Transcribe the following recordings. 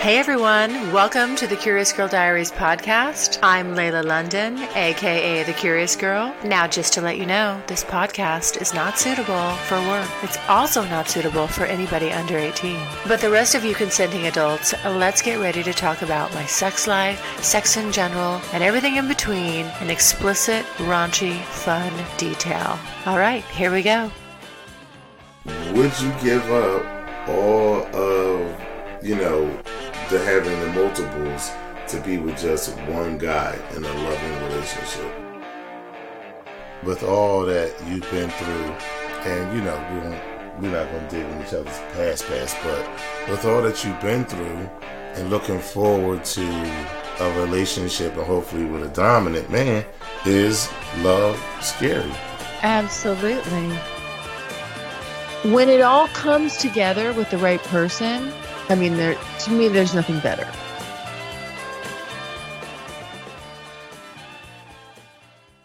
Hey everyone, welcome to the Curious Girl Diaries podcast. I'm Layla London, aka The Curious Girl. Now just to let you know, this podcast is not suitable for work. It's also not suitable for anybody under 18. But the rest of you consenting adults, let's get ready to talk about my sex life, sex in general, and everything in between in explicit, raunchy, fun detail. Alright, here we go. Would you give up all of, the having the multiples to be with just one guy in a loving relationship? With all that you've been through, and we're not going to dig in each other's past, but with all that you've been through and looking forward to a relationship and hopefully with a dominant man, is love scary? Absolutely. When it all comes together with the right person, to me, there's nothing better.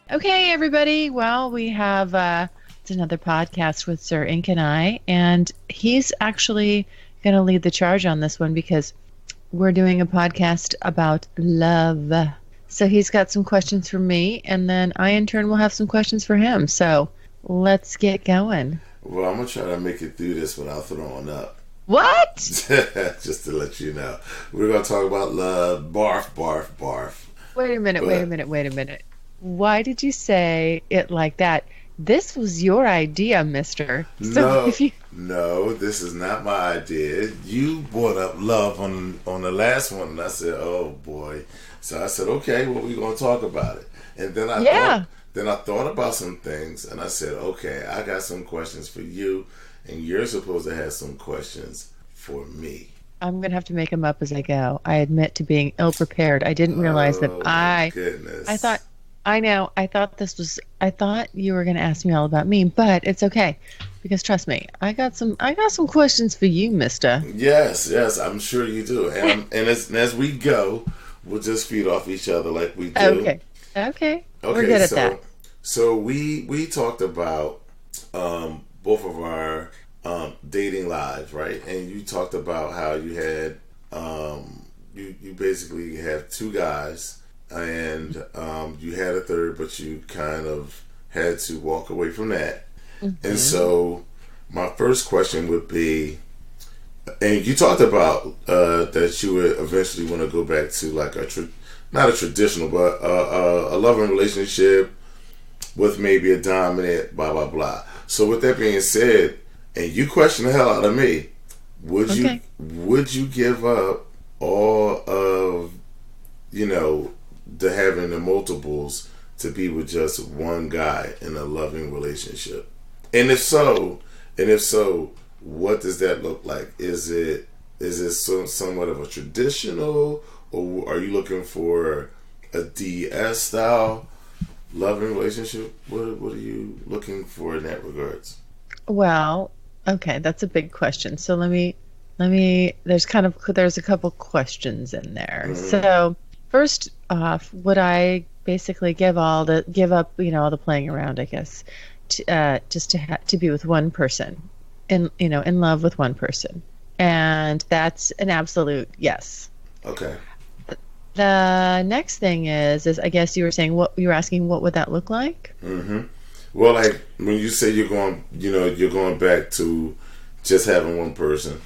Okay, everybody. Well, we have it's another podcast with Sir Ink and I, and he's actually going to lead the charge on this one because we're doing a podcast about love. So he's got some questions for me, and then I, in turn, will have some questions for him. So let's get going. Well, I'm going to try to make it through this without throwing up. What? Just to let you know. We're going to talk about love. Barf, barf, barf. Wait a minute. Why did you say it like that? This was your idea, mister. So no, this is not my idea. You brought up love on the last one, and I said, oh, boy. So I said, okay, well, we're going to talk about it. And then I thought about some things, and I said, okay, I got some questions for you, and you're supposed to have some questions for me. I'm going to have to make them up as I go. I admit to being ill-prepared. I didn't realize that goodness. I thought you were going to ask me all about me, but it's okay. Because trust me, I got some questions for you, mister. Yes, I'm sure you do. And as we go, we'll just feed off each other like we do. Okay. We're good at that. So we talked about both of our dating lives, right? And you talked about how you had you basically have two guys, and you had a third, but you kind of had to walk away from that. Mm-hmm. And so my first question would be, and you talked about that you would eventually want to go back to like not a traditional, but a loving relationship with maybe a dominant, blah, blah, blah. So with that being said, and you question the hell out of me, would you give up all of, the having the multiples to be with just one guy in a loving relationship? And if so, what does that look like? Is it somewhat of a traditional, or are you looking for a DS style loving relationship? What are you looking for in that regards? Well, okay, that's a big question. So let me there's a couple questions in there. Mm-hmm. So first off, would I basically give up, all the playing around, I guess, just to be with one person, in love with one person? And that's an absolute yes. Okay. The next thing is I guess you were asking what would that look like? Mm-hmm. Well, like when you say you're going back to just having one person,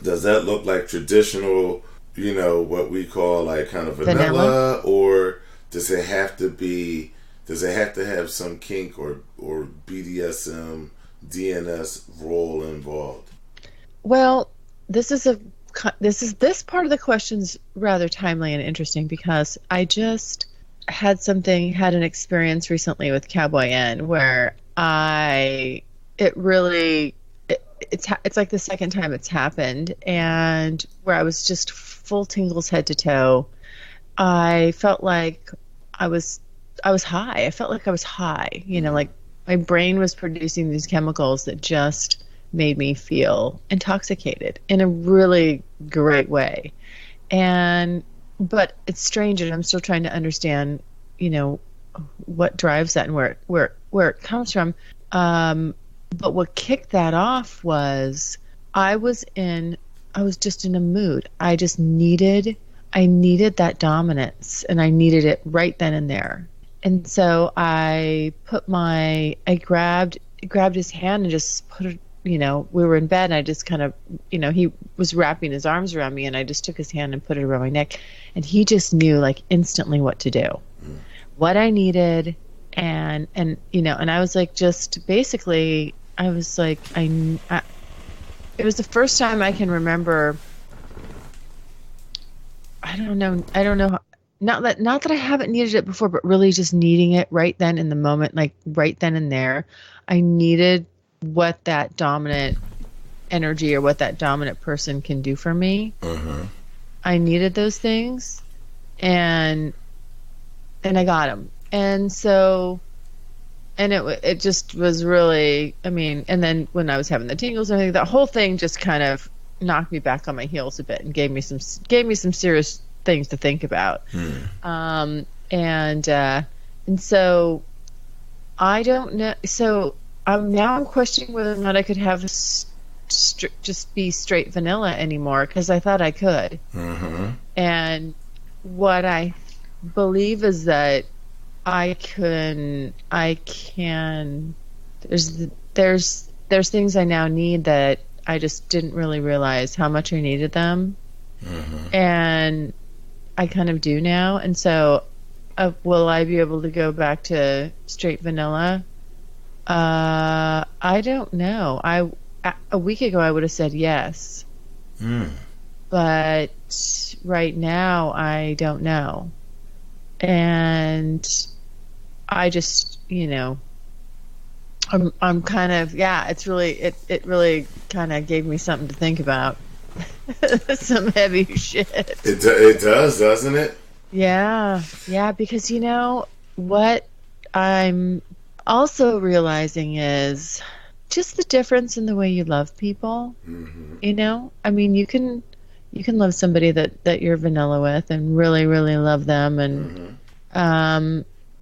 does that look like traditional, what we call like kind of vanilla, or does it have to have some kink or BDSM, DNS role involved? Well, this part of the question's rather timely and interesting because I just had an experience recently with Cowboy N where it's like the second time it's happened, and where I was just full tingles head to toe. I felt like I was high. I felt like I was high, like my brain was producing these chemicals that just made me feel intoxicated in a really great way. But it's strange, and I'm still trying to understand, what drives that and where it comes from. But what kicked that off was I was in was just in a mood. I needed that dominance, and I needed it right then and there. And so I grabbed his hand and just put it, we were in bed, and I just kind of, he was wrapping his arms around me, and I just took his hand and put it around my neck, and he just knew like instantly what to do, what I needed. And I was like, just basically, I was like, it was the first time I can remember. I don't know. Not that I haven't needed it before, but really just needing it right then in the moment, like right then and there. I needed what that dominant energy or what that dominant person can do for me. I needed those things, and I got them. And so, and it just was really, I mean, and then when I was having the tingles and everything, that whole thing just kind of knocked me back on my heels a bit and gave me some serious things to think about. And so I don't know. So I'm questioning whether or not I could have just be straight vanilla anymore, because I thought I could. And what I believe is that I can. There's things I now need that I just didn't really realize how much I needed them, and I kind of do now. And so, will I be able to go back to straight vanilla? I don't know. A week ago I would have said yes, but right now I don't know. And I just, I'm kind of, it's really, it really kind of gave me something to think about. Some heavy shit. It does, doesn't it? Yeah, because what I'm also realizing is just the difference in the way you love people. I mean, you can love somebody that you're vanilla with and really, really love them,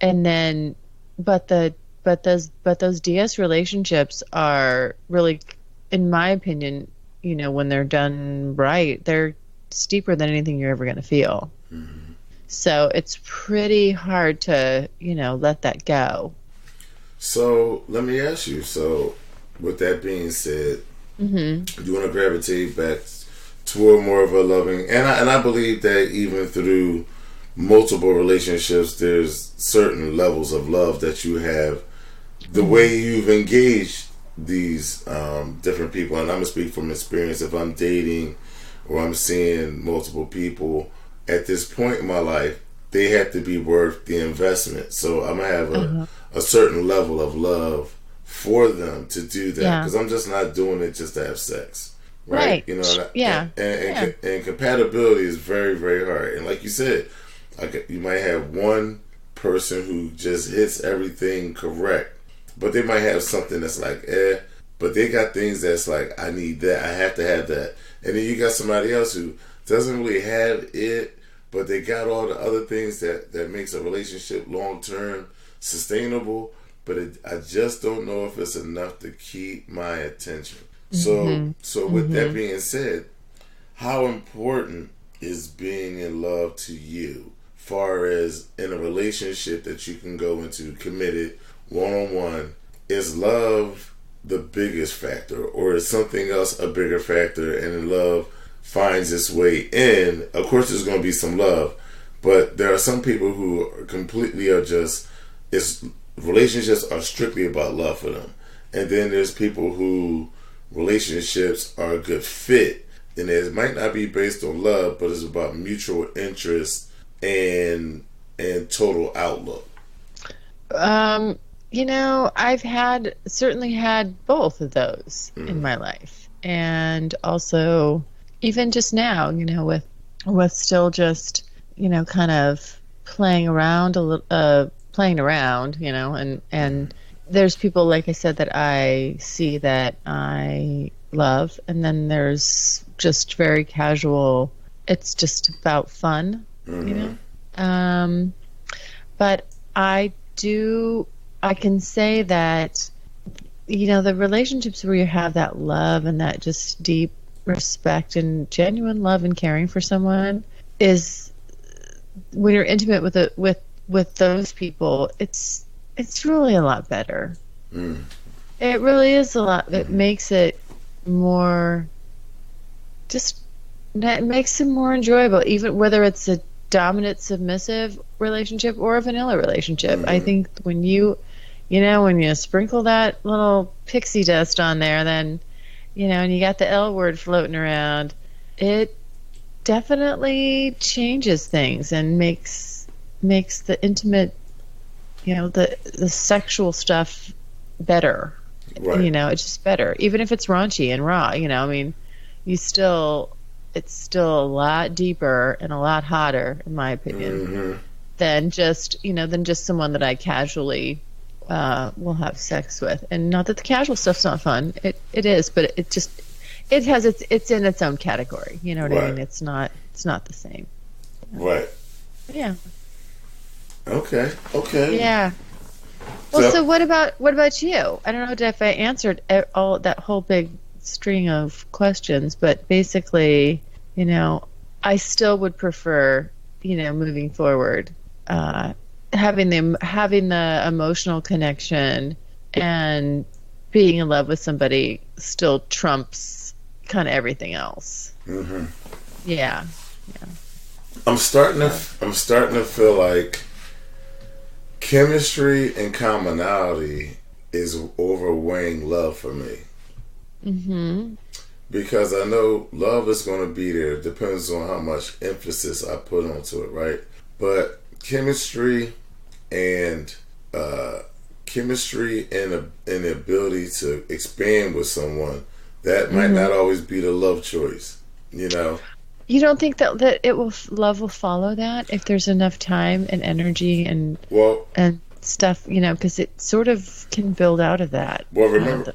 and then, but those DS relationships are really, in my opinion, when they're done right, they're steeper than anything you're ever going to feel. So it's pretty hard to, let that go. So let me ask you. So with that being said, you want to gravitate back toward more of a loving, and I believe that even through multiple relationships, there's certain levels of love that you have. The way you've engaged these different people, and I'm gonna speak from experience. If I'm dating or I'm seeing multiple people at this point in my life, they have to be worth the investment. So I'm gonna have a certain level of love for them to do that, because I'm just not doing it just to have sex, right? And compatibility is very, very hard. And like you said, you might have one person who just hits everything correct, but they might have something that's like, but they got things that's like, I need that, I have to have that. And then you got somebody else who doesn't really have it, but they got all the other things that makes a relationship long-term sustainable, but I just don't know if it's enough to keep my attention. So with that being said, how important is being in love to you, far as in a relationship that you can go into committed one-on-one? Is love the biggest factor, or is something else a bigger factor, and love finds its way in? Of course there's going to be some love, but there are some people who completely are just, relationships are strictly about love for them. And then there's people who relationships are a good fit, and it might not be based on love, but it's about mutual interest and total outlook. I've certainly had both of those in my life, and also even just now, with still just, kind of playing around and there's people, like I said, that I see that I love, and then there's just very casual, it's just about fun, but I can say that, the relationships where you have that love and that just deep respect and genuine love and caring for someone is, when you're intimate with those people, it's really a lot better. It really is a lot. It makes it more, just, it makes it more enjoyable, even whether it's a dominant submissive relationship or a vanilla relationship. I think when you sprinkle that little pixie dust on there, then, and you got the L word floating around, it definitely changes things and makes the intimate, the sexual stuff better. Right. It's just better, even if it's raunchy and raw. It's still a lot deeper and a lot hotter, in my opinion, than just someone that I casually will have sex with. And not that the casual stuff's not fun. It is, but it has it's in its own category. You know what I mean? It's not the same. Right. Yeah. Okay. Yeah. Well, so what about you? I don't know if I answered all that whole big string of questions, but basically, I still would prefer, moving forward, having the emotional connection and being in love with somebody still trumps kind of everything else. Yeah. I'm starting to feel like chemistry and commonality is overweighing love for me. Because I know love is going to be there. It depends on how much emphasis I put onto it, right? But chemistry and the ability to expand with someone, that might not always be the love choice, You don't think that love will follow that if there's enough time and energy and stuff, because it sort of can build out of that. Remember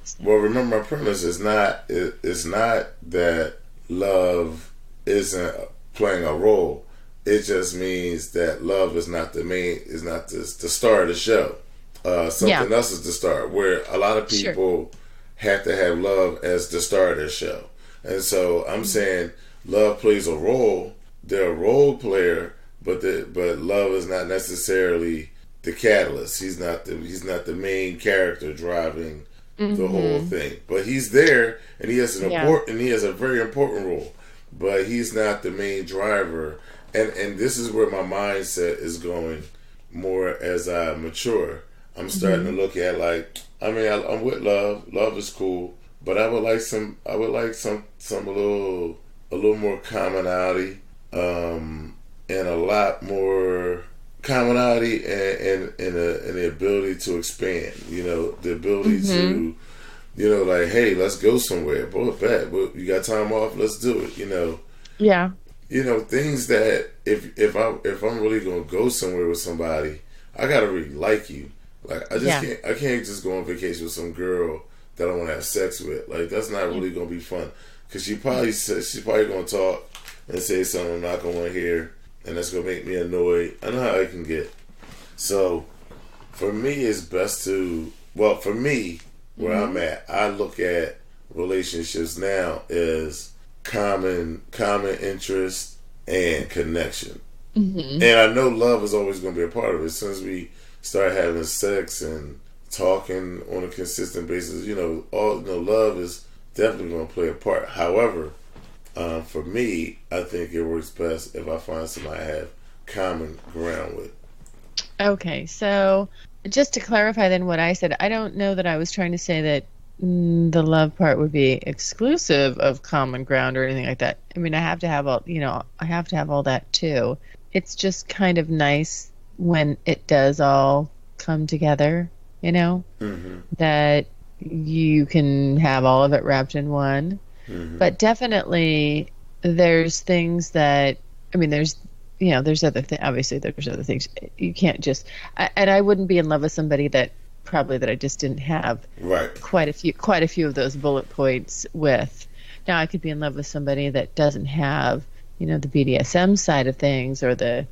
my premise is not that love isn't playing a role. It just means that love is not the star of the show. Something else is the star, where a lot of people have to have love as the star of their show. And so I'm saying love plays a role. They're a role player, but love is not necessarily the catalyst. He's not the main character driving the whole thing. But he's there, and he has a very important role. But he's not the main driver. And this is where my mindset is going more as I mature. I'm starting to look at I'm with love. Love is cool, but I would like some a little more commonality, and a lot more commonality and the ability to expand. The ability to, hey, let's go somewhere. Boy, bet you got time off. Let's do it. Yeah. Things that if I'm really gonna go somewhere with somebody, I gotta really like you. Like I can't just go on vacation with some girl that I want to have sex with. Like that's not really gonna be fun, because she's probably gonna talk and say something I'm not gonna want to hear, and that's gonna make me annoyed. I know how I can get. So for me, it's best to where I'm at, I look at relationships now as common interest and connection. And I know love is always going to be a part of it. As soon as we start having sex and talking on a consistent basis, love is definitely going to play a part. However, for me, I think it works best if I find somebody I have common ground with. Okay, so just to clarify then what I said, I don't know that I was trying to say that the love part would be exclusive of common ground or anything like that. I mean, I have to have all that too. It's just kind of nice when it does all come together, that you can have all of it wrapped in one. But definitely there's things that, there's other things. Obviously there's other things. You can't just, and I wouldn't be in love with somebody that I just didn't have quite a few of those bullet points with. Now I could be in love with somebody that doesn't have, the BDSM side of things, or the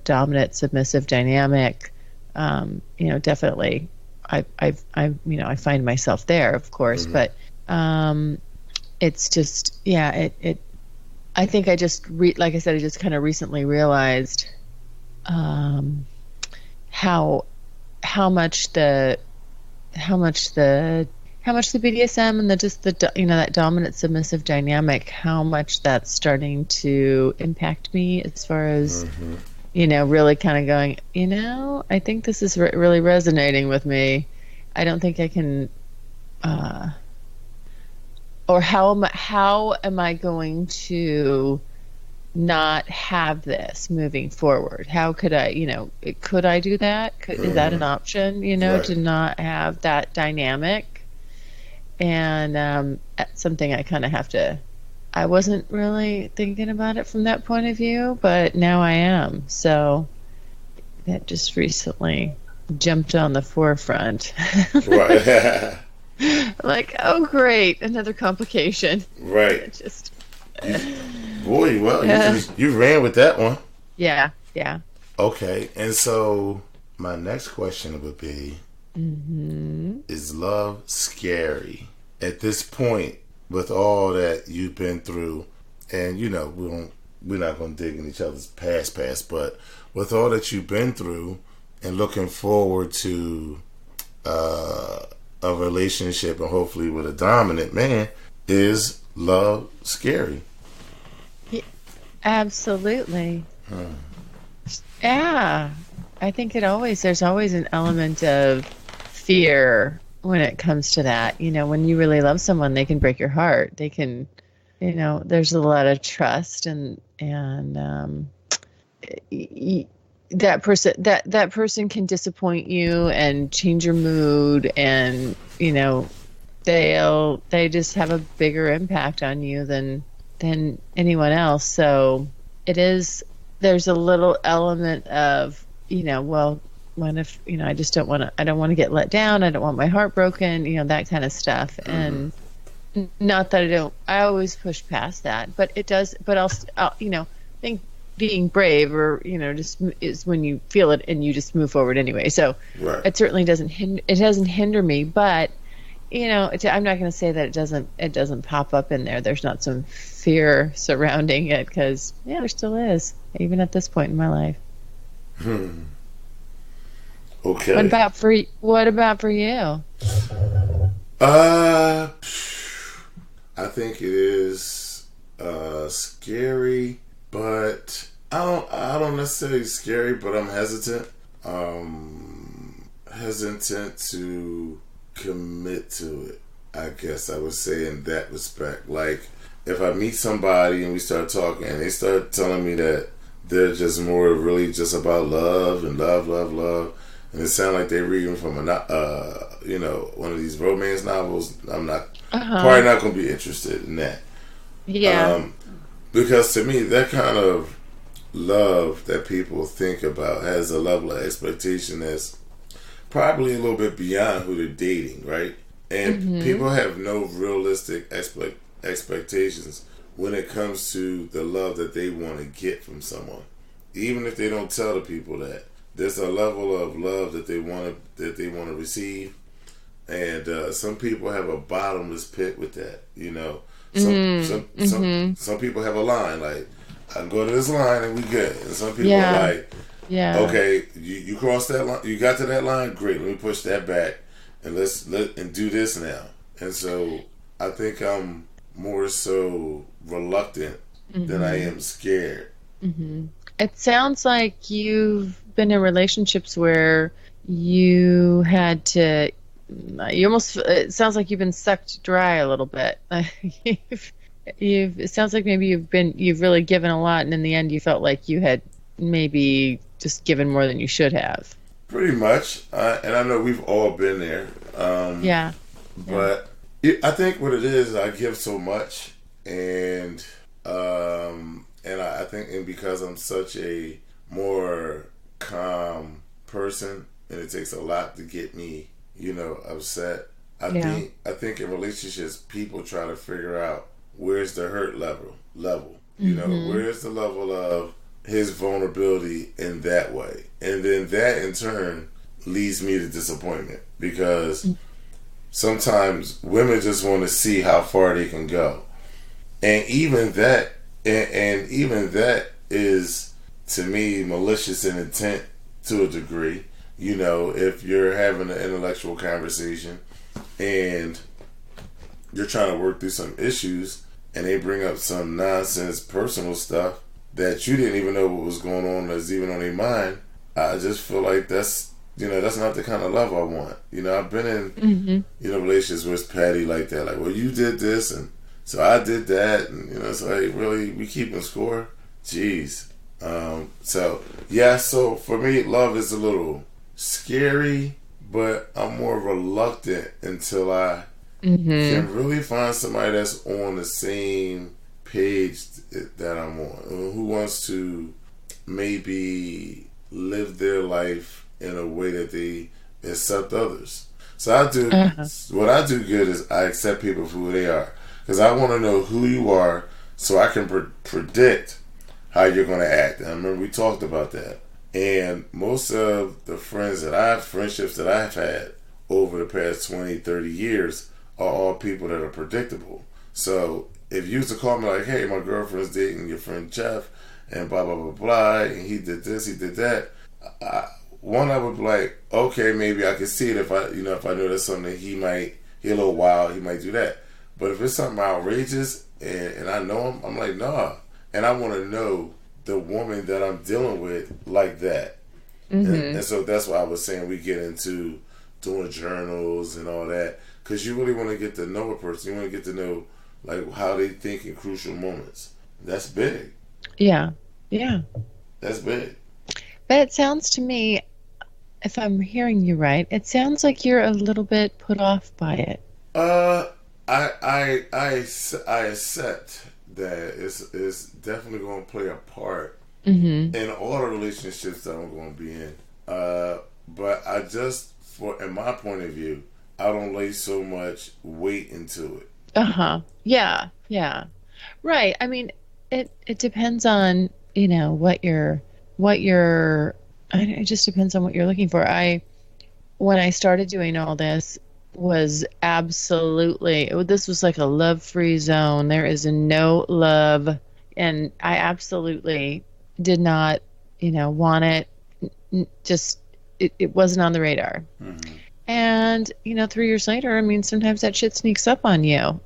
dominant submissive dynamic. Definitely I find myself there, of course, but it's just, yeah, I think I just, like I said, I just kind of recently realized how much the BDSM and that dominant submissive dynamic, how much that's starting to impact me as far as really kind of going, I think this is really resonating with me. I don't think I can, or how am I going to not have this moving forward? How could I, could I do that? Is that an option, Right. to not have that dynamic? And that's something I kind of have to, I wasn't really thinking about it from that point of view, but now I am. So that just recently jumped on the forefront. Right. Like, oh, great, another complication. Right. Just Boy, well, you ran with that one. yeah. Okay, and so my next question would be, is love scary? At this point, with all that you've been through, and we're not going to dig in each other's past, but with all that you've been through and looking forward to a relationship and hopefully with a dominant man, is love scary? Yeah, absolutely. Yeah, I think there's always an element of fear when it comes to that. When you really love someone, they can break your heart. They can, there's a lot of trust and that person can disappoint you and change your mood, and they just have a bigger impact on you than anyone else. So there's a little element of, well, when if I just don't want to get let down, I don't want my heart broken, that kind of stuff. And not that I always push past that, but it does, but I'll think being brave, or just is when you feel it and you just move forward anyway. So Right. It certainly doesn't hinder me, but I'm not going to say that it doesn't pop up in there. There's not some fear surrounding it, because there still is, even at this point in my life. Okay. What about for you? I think it is scary, but I don't necessarily scary, but I'm hesitant. Hesitant to commit to it, I guess I would say, in that respect. Like, if I meet somebody and we start talking and they start telling me that they're just more really just about love and love, and it sounds like they're reading from one of these romance novels, I'm probably not going to be interested in that. Yeah. Because to me, that kind of love that people think about has a level of expectation that's probably a little bit beyond who they're dating, right? And people have no realistic expectations when it comes to the love that they want to get from someone. Even if they don't tell the people that, there's a level of love that they want to receive, and some people have a bottomless pit with that. Some people have a line like, I can go to this line and we good, and some people are like, okay, you crossed that line, you got to that line, great, let me push that back and let's do this now. And so I think I'm more so reluctant than I am scared. It sounds like you've been in relationships where you had to, it sounds like you've been sucked dry a little bit. It sounds like maybe you've really given a lot, and in the end you felt like you had maybe just given more than you should have. Pretty much. And I know we've all been there. But I think what it is, I give so much, and I think, and because I'm such a more calm person, and it takes a lot to get me, upset. I think in relationships, people try to figure out where's the hurt level. Where's the level of his vulnerability in that way, and then that in turn leads me to disappointment, because sometimes women just want to see how far they can go. And even that, and even that is, to me, malicious in intent to a degree. You know, if you're having an intellectual conversation and you're trying to work through some issues and they bring up some nonsense personal stuff that you didn't even know what was going on that's even on their mind, I just feel like that's not the kind of love I want. You know, I've been in, relationships where it's petty like that. Like, well, you did this and so I did that. And, it's like, really, we keeping score? Jeez. So for me, love is a little scary, but I'm more reluctant until I can really find somebody that's on the same page that I'm on, who wants to maybe live their life in a way that they accept others. So what I do good is I accept people for who they are, because I want to know who you are so I can predict how you're going to act. And I remember we talked about that. And most of the friendships that I've had over the past 20, 30 years are all people that are predictable. So if you used to call me like, hey, my girlfriend's dating your friend Jeff, and blah, blah, blah, blah, and he did this, he did that, I would be like, okay, maybe I could see it if I know that's something that he a little wild, he might do that. But if it's something outrageous and I know him, I'm like, nah. And I want to know the woman that I'm dealing with like that. And so that's why I was saying we get into doing journals and all that, because you really want to get to know a person. You want to get to know like how they think in crucial moments. That's big. Yeah. That's big. But it sounds to me, if I'm hearing you right, it sounds like you're a little bit put off by it. I accept that it's definitely going to play a part in all the relationships that I'm going to be in. But I just, in my point of view, I don't lay so much weight into it. Yeah. Right. I mean, it depends on, it just depends on what you're looking for. When I started doing all this, was this was like a love-free zone. There is no love, and I absolutely did not, want it. Just it wasn't on the radar. And 3 years later, I mean, sometimes that shit sneaks up on you.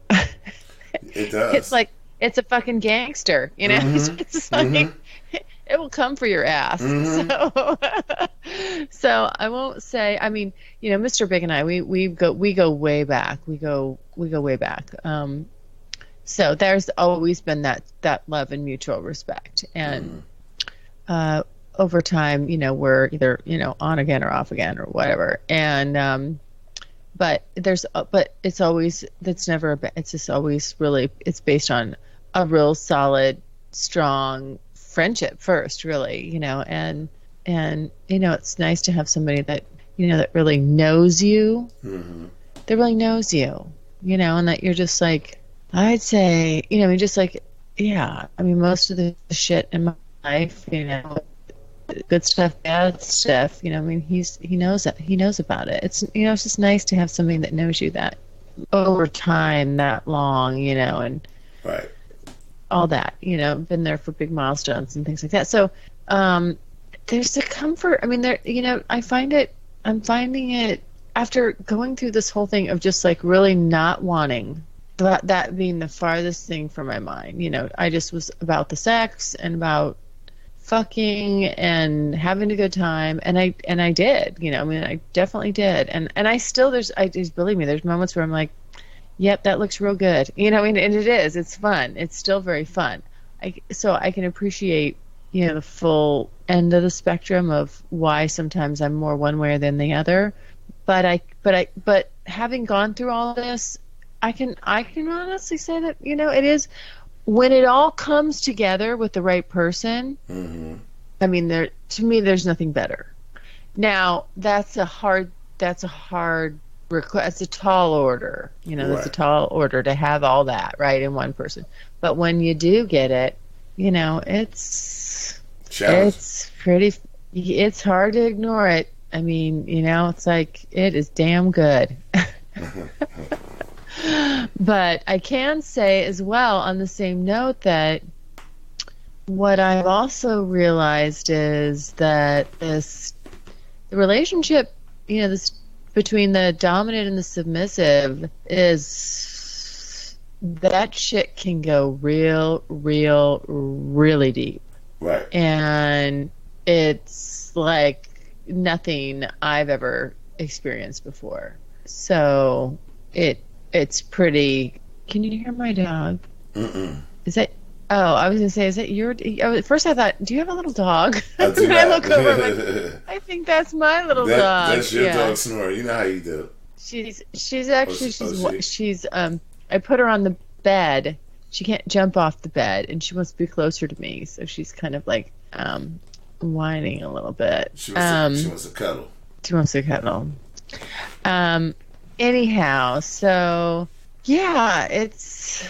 It does. It's like it's a fucking gangster, It's like, it will come for your ass. So I won't say. I mean, Mr. Big and I, we go way back. We go way back. So there's always been that love and mutual respect, and over time, we're either on again or off again or whatever. And but it's always it's just always really, it's based on a real solid, strong friendship first, really, and it's nice to have somebody that that really knows you, that really knows you, and that you're just like, I'd say, just like, yeah, I mean, most of the shit in my life, good stuff, bad stuff, I mean, he knows about it. It's it's just nice to have somebody that knows you that over time, that long, and right, all that, been there for big milestones and things like that. So there's a comfort. I mean, I'm finding it after going through this whole thing of just like really not wanting that being the farthest thing from my mind. I just was about the sex and about fucking and having a good time, and I did, I mean, I definitely did, and I still, believe me, there's moments where I'm like, yep, that looks real good, and it's fun, it's still very fun. So I can appreciate the full end of the spectrum of why sometimes I'm more one way than the other, but having gone through all this, I can honestly say that it is, when it all comes together with the right person. I mean, to me, there's nothing better. Now, that's a hard request. It's a tall order. It's a tall order to have all that right in one person. But when you do get it, it's it's hard to ignore it. I mean, it's like, it is damn good. But I can say as well, on the same note, that what I've also realized is that the relationship, this between the dominant and the submissive, is that shit can go really deep. Right. And it's like nothing I've ever experienced before. So it's pretty. Can you hear my dog? Mm-mm. Is that? Oh, I was gonna say, is that your? At first, I thought, do you have a little dog? I do I not. look over. I think that's my little dog. That's your dog snoring. You know how you do. She's actually she's I put her on the bed. She can't jump off the bed, and she wants to be closer to me, so she's kind of like whining a little bit. She wants to cuddle. She wants to cuddle. Anyhow, so yeah, it's.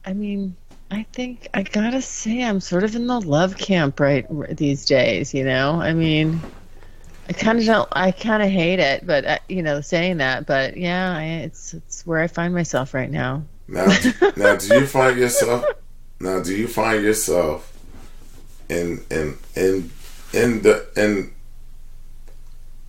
I mean, I think I gotta say I'm sort of in the love camp right these days. I mean, I kind of hate it, but saying that, but yeah, it's where I find myself right now. Now, do you find yourself? Now, do you find yourself in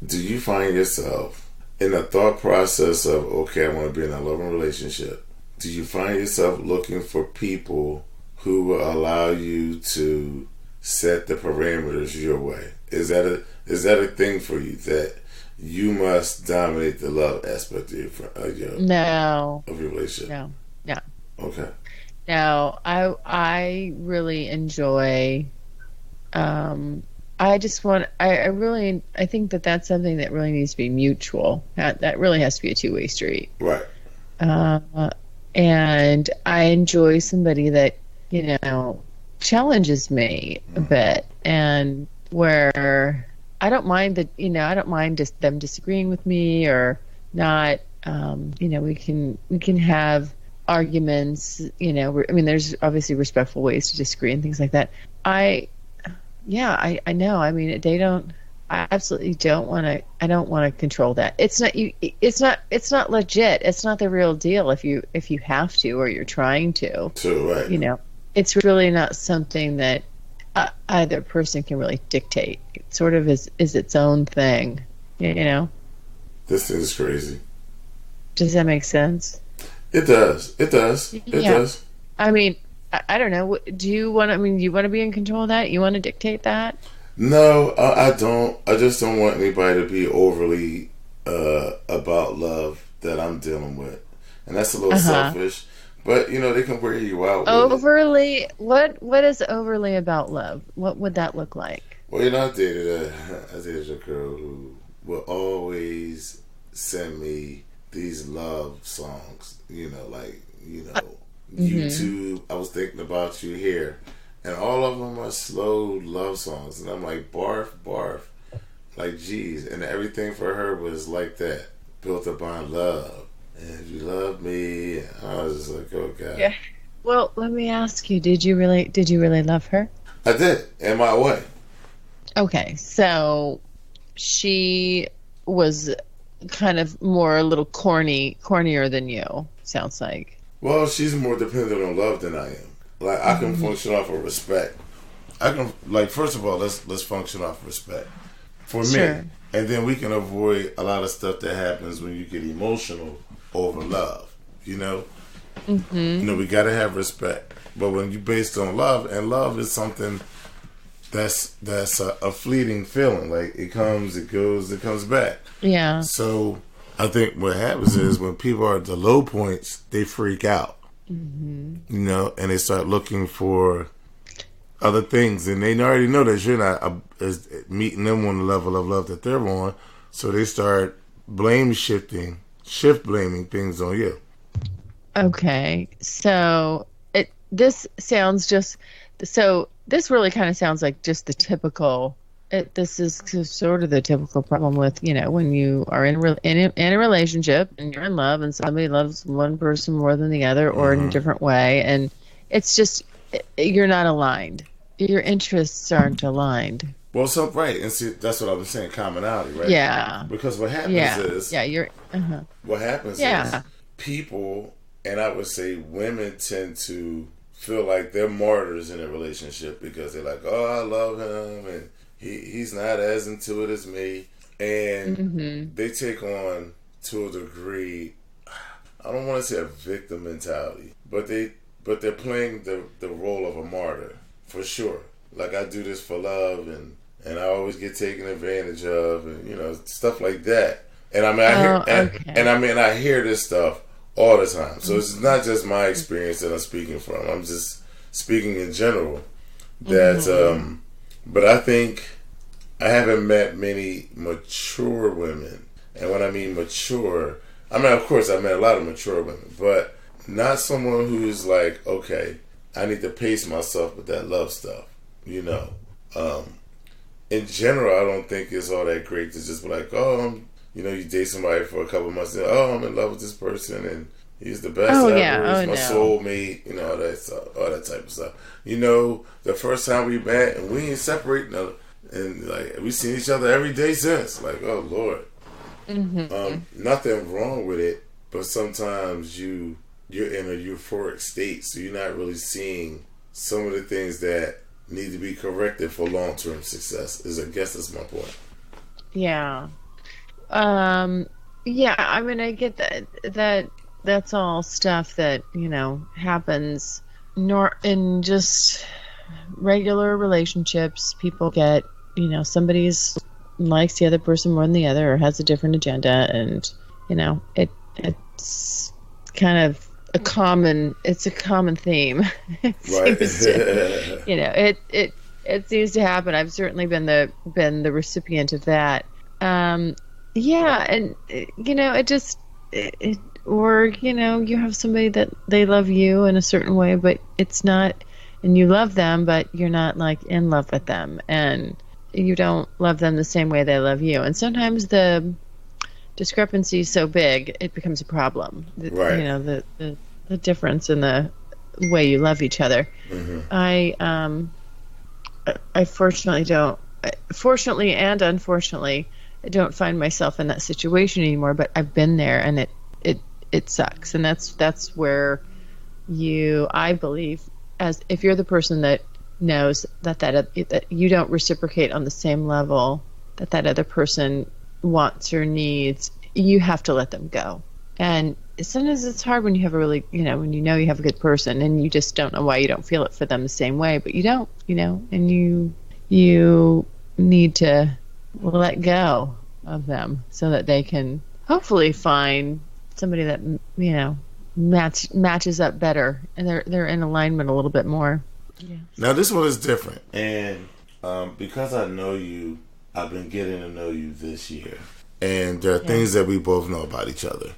do you find yourself in the thought process of, okay, I want to be in a loving relationship? Do you find yourself looking for people who will allow you to set the parameters your way? Is that a thing for you, that you must dominate the love aspect of your relationship? No. Okay. No, I really enjoy. I think that's something that really needs to be mutual. That really has to be a two-way street. Right. And I enjoy somebody that, challenges me a bit, and where I don't mind them disagreeing with me or not. We can have arguments. There's obviously respectful ways to disagree and things like that. I know. I mean, I absolutely don't want to. I don't want to control that. It's not you. It's not legit. It's not the real deal. If you have to, or you're trying to. True. Right. It's really not something that either person can really dictate. It sort of is its own thing. This is crazy. Does that make sense? It does. It does. I mean, I don't know. Do you want? You want to be in control of that? You want to dictate that? No, I don't. I just don't want anybody to be overly about love that I'm dealing with, and that's a little selfish. But they can wear you out. Overly. What is overly about love? What would that look like? Well, I dated a girl who will always send me these love songs. YouTube. I was thinking about you here. And all of them are slow love songs. And I'm like, barf, barf. Like, geez. And everything for her was like that. Built upon love. And if you love me, I was just like, oh, God. Yeah. Well, let me ask you, did you really love her? I did. In my way. Okay. So she was kind of a little cornier than you, sounds like. Well, she's more dependent on love than I am. Like, I can function off of respect. I can, first of all, let's function off of respect for me, and then we can avoid a lot of stuff that happens when you get emotional over love. We got to have respect. But when you based on love, and love is something that's a fleeting feeling. Like, it comes, it goes, it comes back. Yeah. So I think what happens is when people are at the low points, they freak out. And they start looking for other things, and they already know that you're not meeting them on the level of love that they're on, so they start shift blaming things on you. Okay, so this really kind of sounds like just the typical. This is sort of the typical problem with, when you are in a relationship and you're in love and somebody loves one person more than the other or in a different way. And it's just, you're not aligned. Your interests aren't aligned. Well, right. And see, that's what I was saying, commonality, right? Yeah. Because what happens is... Yeah, What happens is people And I would say women tend to feel like they're martyrs in a relationship because they're like, oh, I love him and he's not as into it as me. And they take on, to a degree, I don't want to say a victim mentality, but they're playing the role of a martyr for sure. Like, I do this for love, and I always get taken advantage of, and stuff like that. And I mean, I hear this stuff all the time. So it's not just my experience that I'm speaking from. I'm just speaking in general. That, but I think I haven't met many mature women, and when I mean mature, I mean, of course, I met a lot of mature women, but not someone who's like, okay, I need to pace myself with that love stuff, In general, I don't think it's all that great to just be like, oh, you date somebody for a couple of months, and, oh, I'm in love with this person, and he's the best ever, he's my soulmate, all that stuff, all that type of stuff. The first time we met, and we ain't separating, and like we seen each other every day since. Like, oh Lord. Nothing wrong with it, but sometimes you're in a euphoric state, so you're not really seeing some of the things that need to be corrected for long-term success. I guess that's my point. Yeah. Yeah, I mean, I get that's all stuff that, happens in just regular relationships. People get, somebody's likes the other person more than the other or has a different agenda, and it's kind of a common theme. It seems to happen. I've certainly been the recipient of that. Yeah, and or you have somebody that they love you in a certain way, but it's not, and you love them, but you're not like in love with them, and you don't love them the same way they love you. And sometimes the discrepancy is so big, it becomes a problem. Right. The difference in the way you love each other. I fortunately and unfortunately, I don't find myself in that situation anymore, but I've been there, and it sucks. And that's where I believe, as if you're the person that knows that you don't reciprocate on the same level that other person wants or needs, you have to let them go. And sometimes it's hard when you have a really, when you have a good person and you just don't know why you don't feel it for them the same way, but you don't, and you need to let go of them so that they can hopefully find somebody that, matches up better, and they're in alignment a little bit more. Yeah. Now this one is different, and because I know you, I've been getting to know you this year, and there are things that we both know about each other.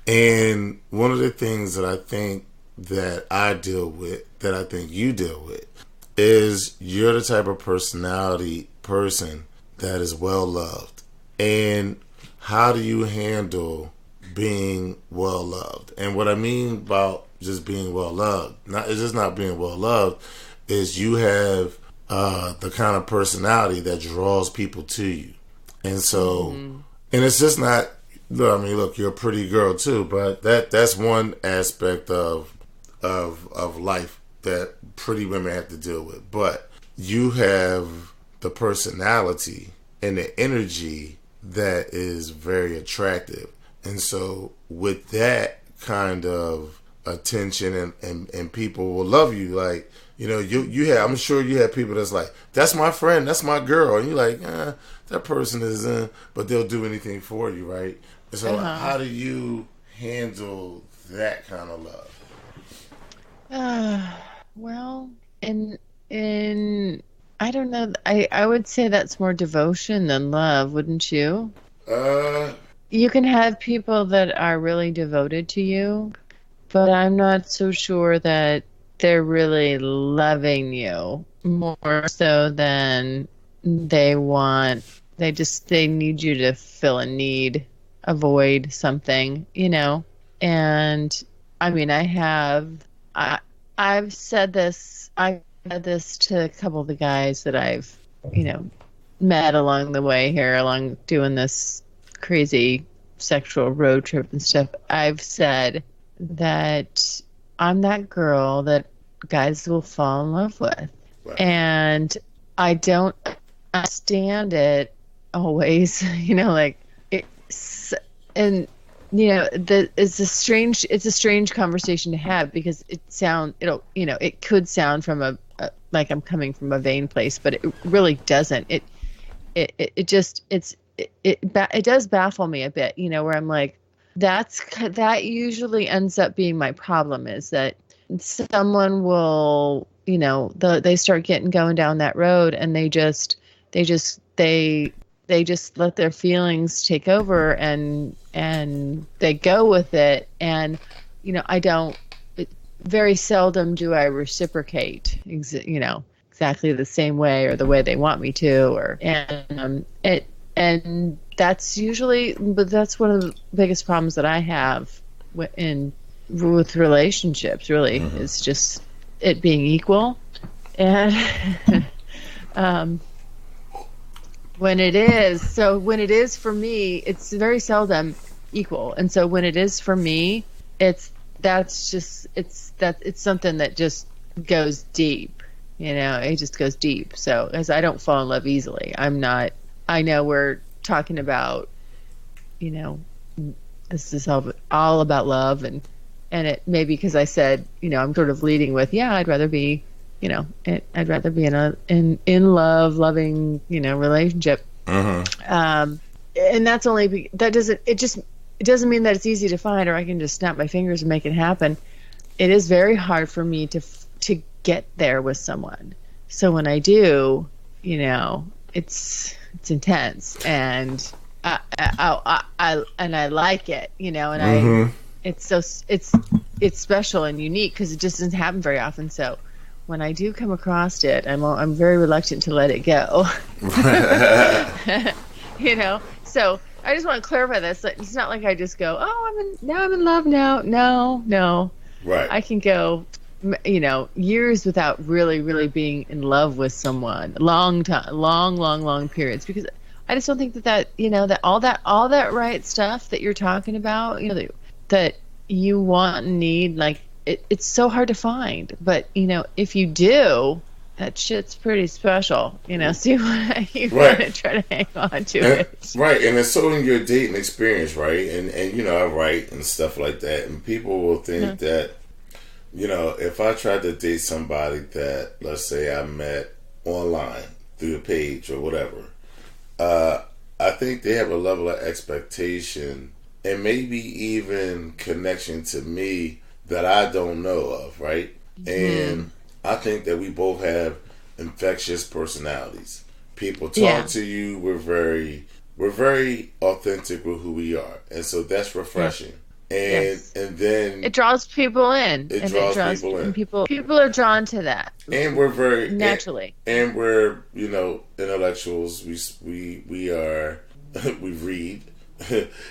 And one of the things that I think that I deal with, that I think you deal with, is you're the type of person that is well loved. And how do you handle being well loved? And what I mean about just being well loved, it's just not being well loved, is you have the kind of personality that draws people to you. And so, and it's just not, look, you're a pretty girl too, but that's one aspect of life that pretty women have to deal with. But you have the personality and the energy that is very attractive. And so with that kind of attention and people will love you, like, I'm sure you have people that's like, that's my friend, that's my girl, and you're like, that person is but they'll do anything for you, right? So how do you handle that kind of love? Well, in I don't know, I would say that's more devotion than love, wouldn't you? You can have people that are really devoted to you, but I'm not so sure that they're really loving you, more so than they need you to fill a need, avoid something, and I mean, I've said this to a couple of the guys that I've, met along the way here, along doing this crazy sexual road trip and stuff. I've said that I'm that girl that guys will fall in love with. Right. And I don't understand it always, like it's, and it's a strange conversation to have because it could sound from like I'm coming from a vain place, but it really doesn't. It does baffle me a bit, where I'm like, that usually ends up being my problem, is that someone will, they start going down that road, and they just let their feelings take over, and they go with it. And, very seldom do I reciprocate, exactly the same way or the way they want me to, and that's one of the biggest problems that I have with relationships, really, is just it being equal. And when it is for me, it's very seldom equal. And so when it is for me, it's something that just goes deep, it just goes deep. So, as I don't fall in love easily, I know we're talking about, this is all about love, and it maybe because I said, I'm sort of leading with, I'd rather be in love, loving, relationship. And that's it doesn't mean that it's easy to find, or I can just snap my fingers and make it happen. It is very hard for me to get there with someone. So when I do, it's intense, and I like it, and it's special and unique because it just doesn't happen very often. So when I do come across it, I'm very reluctant to let it go. So I just want to clarify this. It's not like I just go, I'm in love now. No. Right. I can go, years without really, really being in love with someone. Long time, long periods, because I just don't think that that all that right stuff that you're talking about, that you want and need, like it's so hard to find. But if you do, that shit's pretty special, so you want to try to hang on to it. Right, and it's so in your dating experience, right? And I write and stuff like that, and people will think that, if I tried to date somebody that, let's say, I met online through a page or whatever, I think they have a level of expectation and maybe even connection to me that I don't know of, right? And I think that we both have infectious personalities. People talk to you. We're very authentic with who we are, and so that's refreshing. And then it draws people in. It draws people in. And people are drawn to that. And we're very naturally. And we're intellectuals. We are we read.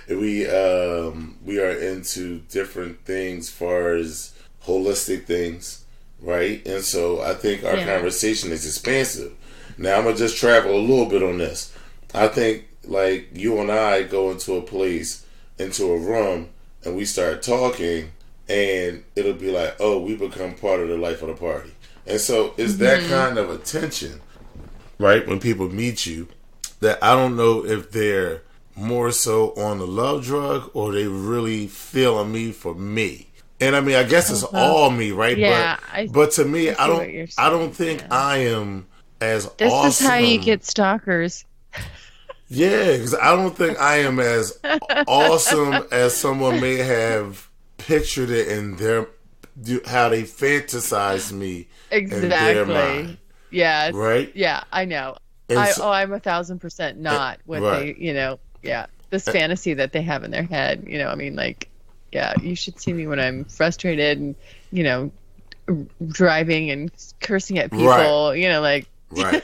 we are into different things, far as holistic things. Right, and so I think our conversation is expansive. Now I'm gonna just travel a little bit on this. I think like you and I go into a place, into a room, and we start talking, and it'll be like, oh, we become part of the life of the party. And so it's that kind of attention, right? When people meet you, that I don't know if they're more so on the love drug or they really feeling me for me. And I mean, I guess it's all me, right? Yeah, but to me, I don't think I am as this awesome. This is how you get stalkers. Yeah, because I don't think I am as awesome as someone may have pictured it in their how they fantasize me in their mind. Yeah. Right. Yeah, I know. I'm 1,000% not what they, this fantasy that they have in their head. I mean, like. Yeah, you should see me when I'm frustrated and, driving and cursing at people, like. Right.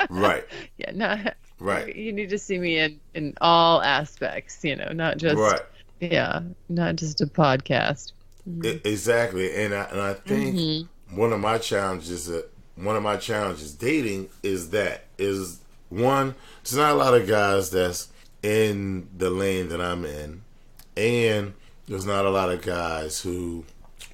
Right. Yeah, not. Right. You need to see me in all aspects, not just. Right. Yeah, not just a podcast. Exactly, and I think one of my challenges dating is one. There's not a lot of guys that's in the lane that I'm in, and there's not a lot of guys who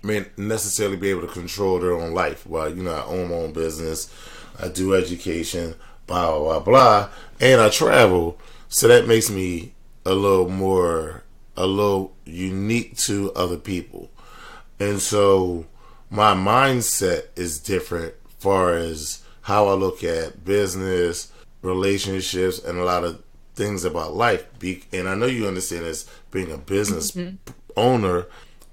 may necessarily be able to control their own life. Well, you know, I own my own business, I do education, blah, blah, blah, blah, and I travel. So that makes me a little unique to other people. And so my mindset is different as far as how I look at business, relationships, and a lot of things about life. And I know you understand this, being a business owner,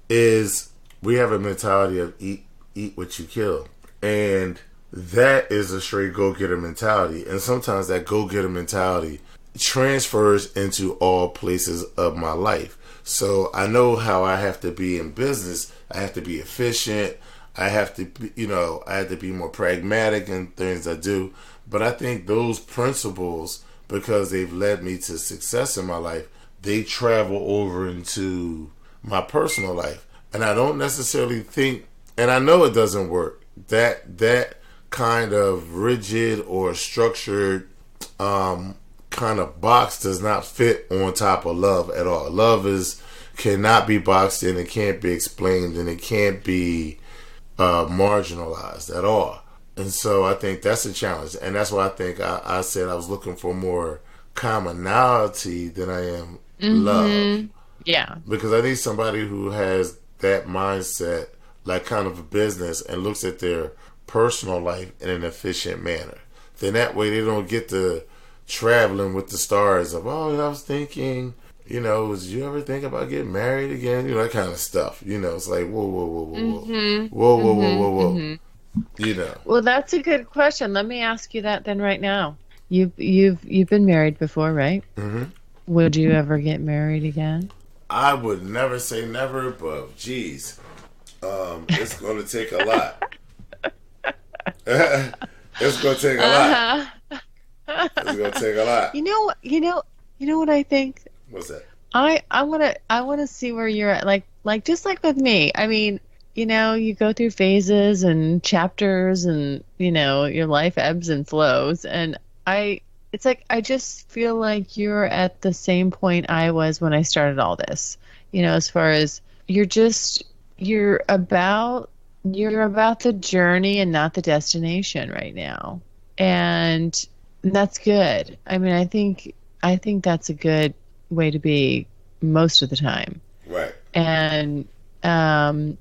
is we have a mentality of eat what you kill. And that is a straight go-getter mentality. And sometimes that go-getter mentality transfers into all places of my life. So I know how I have to be in business. I have to be efficient. I have to be, I have to be more pragmatic in things I do. But I think those principles, because they've led me to success in my life, they travel over into my personal life. And I don't necessarily think, and I know it doesn't work, that kind of rigid or structured kind of box does not fit on top of love at all. Love cannot be boxed in, it can't be explained, and it can't be marginalized at all. And so I think that's a challenge. And that's why I think I said I was looking for more commonality than I am love. Yeah. Because I need somebody who has that mindset, like kind of a business, and looks at their personal life in an efficient manner. Then that way they don't get to traveling with the stars of, I was thinking, did you ever think about getting married again? That kind of stuff. It's like, whoa. Well, that's a good question. Let me ask you that then right now. You've been married before, right? Mm-hmm. Would you ever get married again? I would never say never, but geez, it's going to take a lot. It's going to take a lot. It's going to take a lot. You know what I think? What's that? I want to see where you're at. Like just like with me. I mean, you go through phases and chapters, and your life ebbs and flows. And it's like I just feel like you're at the same point I was when I started all this. As far as you're about the journey and not the destination right now, and that's good. I mean, I think that's a good way to be most of the time. Right. And I'm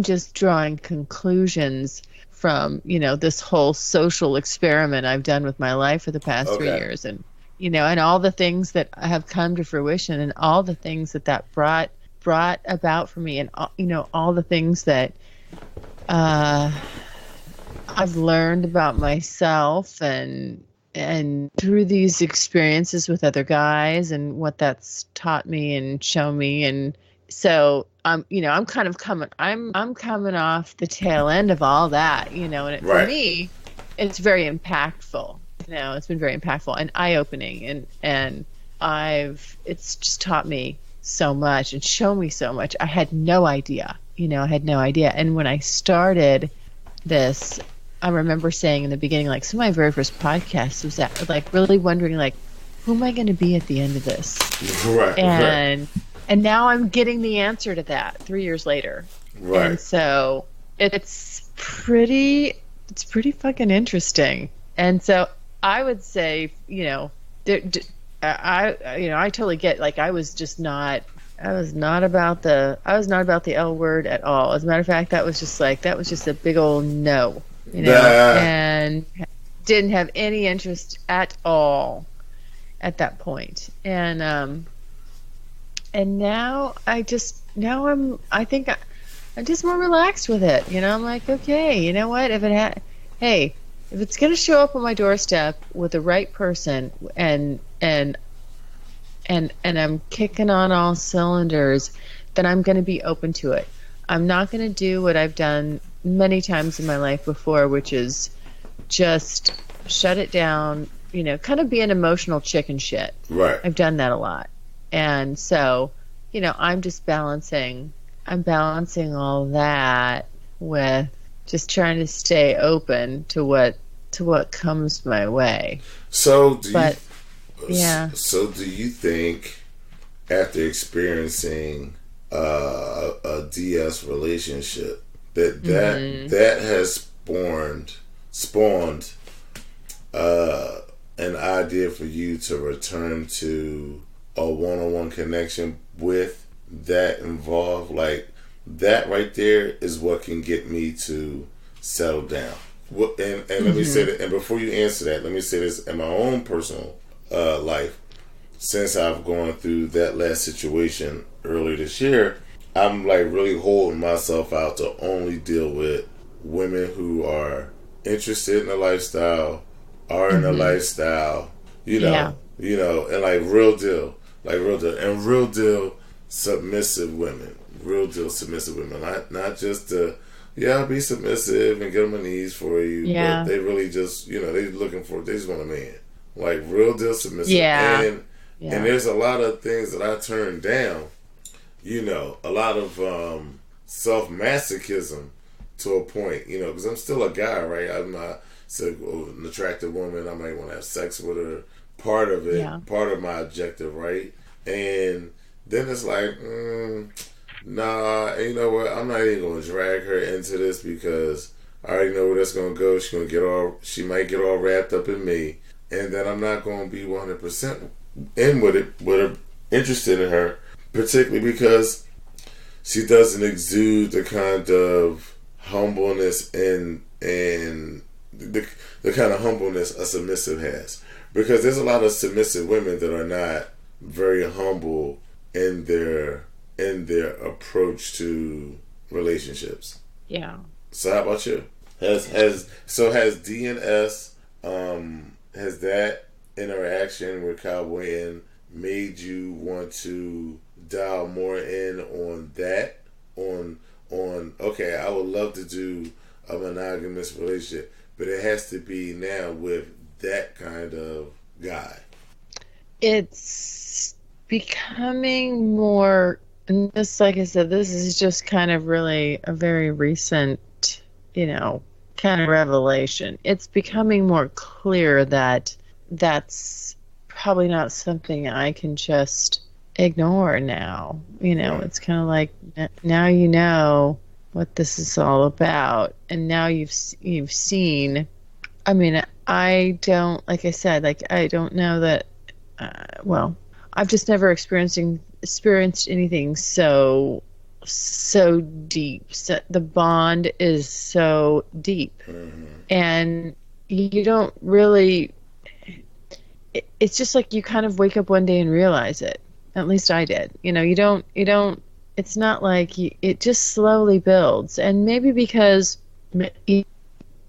just drawing conclusions from, this whole social experiment I've done with my life for the past 3 years. And, and all the things that have come to fruition, and all the things that brought about for me, and, all the things that I've learned about myself, and through these experiences with other guys, and what that's taught me and shown me. And so I'm coming off the tail end of all that, and for me, it's very impactful. It's been very impactful and eye-opening, and it's just taught me so much and shown me so much. I had no idea. And when I started this, I remember saying in the beginning, like, some of my very first podcasts was that, like, really wondering, like, who am I going to be at the end of this? Right. And now I'm getting the answer to that 3 years later. Right. And so it's pretty fucking interesting. And so I would say, I totally get, like, I was not about the L word at all. As a matter of fact, that was just a big old no. And didn't have any interest at all at that point. And now I'm just more relaxed with it. I'm like, okay, you know what? If it's going to show up on my doorstep with the right person, and I'm kicking on all cylinders, then I'm going to be open to it. I'm not going to do what I've done many times in my life before, which is just shut it down, kind of be an emotional chicken shit. Right. I've done that a lot. And so, I'm just balancing all that with just trying to stay open to what comes my way. So do you think, after experiencing a DS relationship, that has spawned an idea for you to return to a one-on-one connection with that involved. Like, that right there is what can get me to settle down. And let me say that, and before you answer that, let me say this: in my own personal life, since I've gone through that last situation earlier this year, I'm like really holding myself out to only deal with women who are interested in the lifestyle, are in the lifestyle, and like real deal, and real deal submissive women, not just I'll be submissive and get on my knees for you, but they really just, they just want a man, like real deal submissive, and there's a lot of things that I turned down, a lot of self-masochism to a point, because I'm still a guy, right? I'm not an attractive woman. I might want to have sex with her. Part of it, part of my objective, right? And then it's like, nah, you know what? I'm not even going to drag her into this because I already know where that's going to go. She might get all wrapped up in me, and then I'm not going to be 100% in with her, interested in her, particularly because she doesn't exude the kind of humbleness and the kind of humbleness a submissive has. Because there's a lot of submissive women that are not very humble in their approach to relationships. Yeah. So how about you? Has DNS has that interaction with Cowboy made you want to dial more in on that? On okay, I would love to do a monogamous relationship, but it has to be now with that kind of guy. It's becoming more, and this, like I said, this is just kind of really a very recent, kind of revelation. It's becoming more clear that that's probably not something I can just ignore now. It's kind of like, now you know what this is all about, and now you've seen. I mean, I don't, like I said, I don't know that. I've just never experienced anything so deep. So the bond is so deep, and you don't really. It's just like you kind of wake up one day and realize it. At least I did. You don't. It's not like it just slowly builds, and maybe because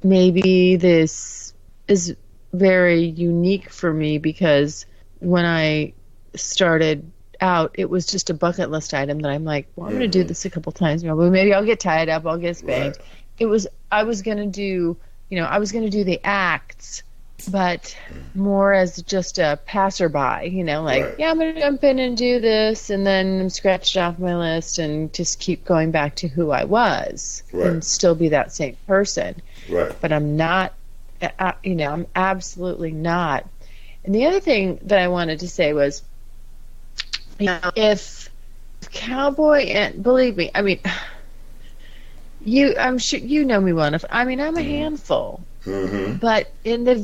maybe this is very unique for me, because when I started out, it was just a bucket list item that I'm like, well, I'm going to do this a couple times. But maybe I'll get tied up, I'll get spanked. Right. I was going to do the acts, but more as just a passerby, I'm going to jump in and do this, and then I'm scratched off my list and just keep going back to who I was and still be that same person. Right. But I'm not, I'm absolutely not. And the other thing that I wanted to say was, if Cowboy, and believe me, I mean, I'm sure you know me well enough. I mean, I'm a handful. But in the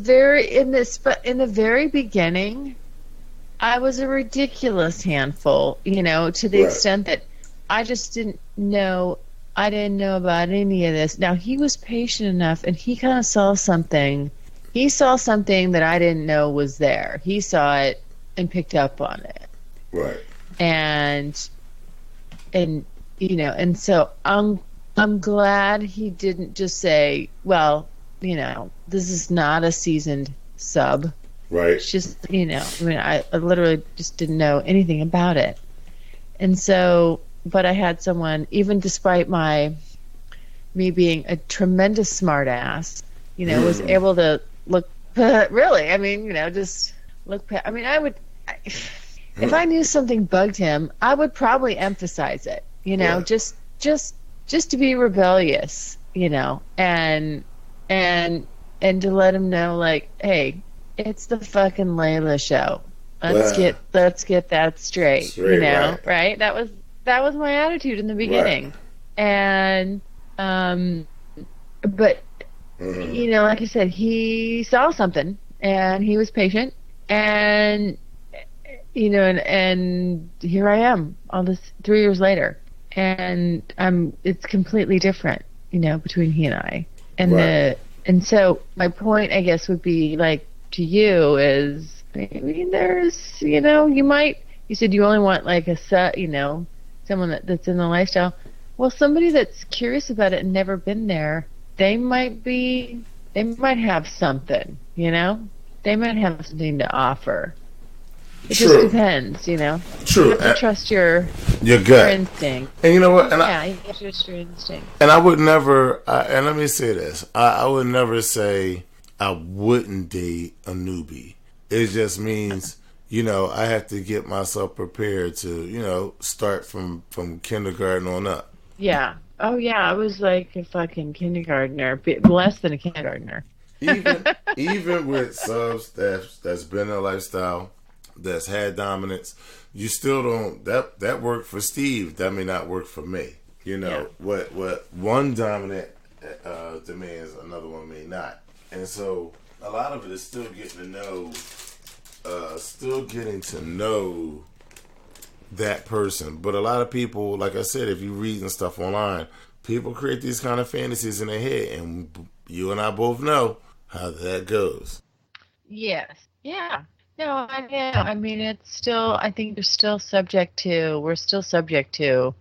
very beginning, I was a ridiculous handful, to the extent that I just didn't know about any of this. Now, he was patient enough, and he kind of saw something. He saw something that I didn't know was there. He saw it and picked up on it. Right. And so I'm glad he didn't just say, well, this is not a seasoned sub. Right. It's just, I literally just didn't know anything about it. And so, but I had someone, even despite me being a tremendous smart ass, was able to look, really, just look past. If I knew something bugged him, I would probably emphasize it, just to be rebellious, and to let him know, like, hey, it's the fucking Layla show. Let's get that straight, right? That that was my attitude in the beginning. Right. And but you know, like I said, he saw something and he was patient, and you know, and here I am all this 3 years later, and it's completely different, you know, between he and I. And Right. and so my point, I guess, would be like to you is maybe there's, you know, you said you only want like you know, someone that's in the lifestyle. Well, somebody that's curious about it and never been there, they might have something, you know? They might have something to offer. It True. just depends, you know? True. You have to trust your gut. instinct. And you know what? And yeah, you have to trust your instinct. And I would never, and let me say this, I would never say I wouldn't date a newbie. It just means, you know, I have to get myself prepared to, you know, start from kindergarten on up. Yeah. Oh, yeah, I was like a fucking kindergartner, less than a kindergartner. even with subs that's been a lifestyle, that's had dominance, you still don't, that worked for Steve, that may not work for me. You know, what one dominant demands, another one may not. And so a lot of it is still getting to know that person. But a lot of people, like I said, if you read and stuff online, people create these kind of fantasies in their head, and you and I both know how that goes. Yes. Yeah. No, I know. I mean, it's still, I think we're still subject to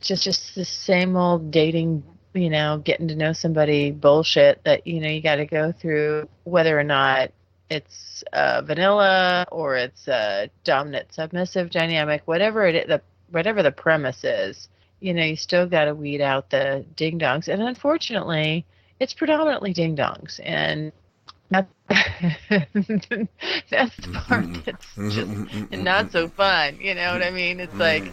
just the same old dating, you know, getting to know somebody bullshit that, you know, you got to go through, whether or not it's vanilla or it's a dominant submissive dynamic, whatever whatever the premise is, you know, you still got to weed out the ding dongs. And unfortunately, it's predominantly ding dongs. And that's the part that's just not so fun. You know what I mean? It's like,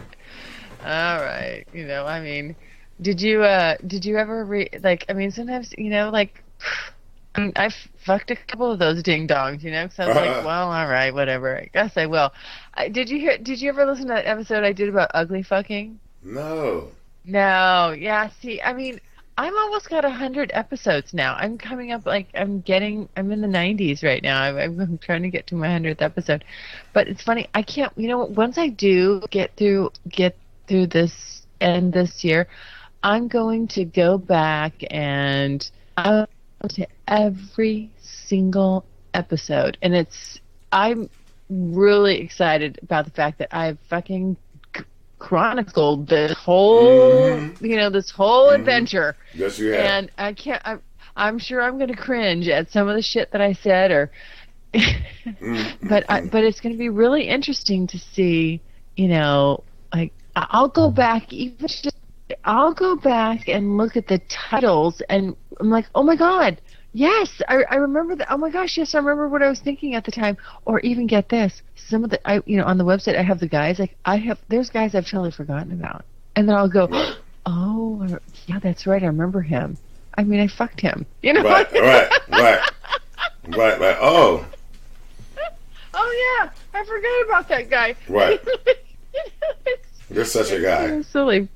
all right, you know, I mean, did you ever I mean, sometimes, you know, like, I mean, I've fucked a couple of those ding dongs, you know, because I was like, well, all right, whatever, I guess I will. Did you ever listen to that episode I did about ugly fucking? No, yeah, see, I mean, I'm almost got 100 episodes now. I'm coming up, like, I'm in the 90s right now. I'm trying to get to my 100th episode. But it's funny, I can't, you know, once I do get through this end this year, I'm going to go back and to every single episode. And I'm really excited about the fact that I've fucking chronicled this whole, you know, this whole adventure. Yes, you have. And I'm sure I'm going to cringe at some of the shit that I said, or, but it's going to be really interesting to see, you know, like, I'll go back and look at the titles, and I'm like, oh my God, yes, I remember that. Oh my gosh, yes, I remember what I was thinking at the time. Or even get this, some of the, you know, on the website I have the guys, like there's guys I've totally forgotten about, and then I'll go, oh yeah, that's right, I remember him. I mean, I fucked him, you know. Right. Oh yeah, I forgot about that guy. Right. You know, You're such a guy. So silly.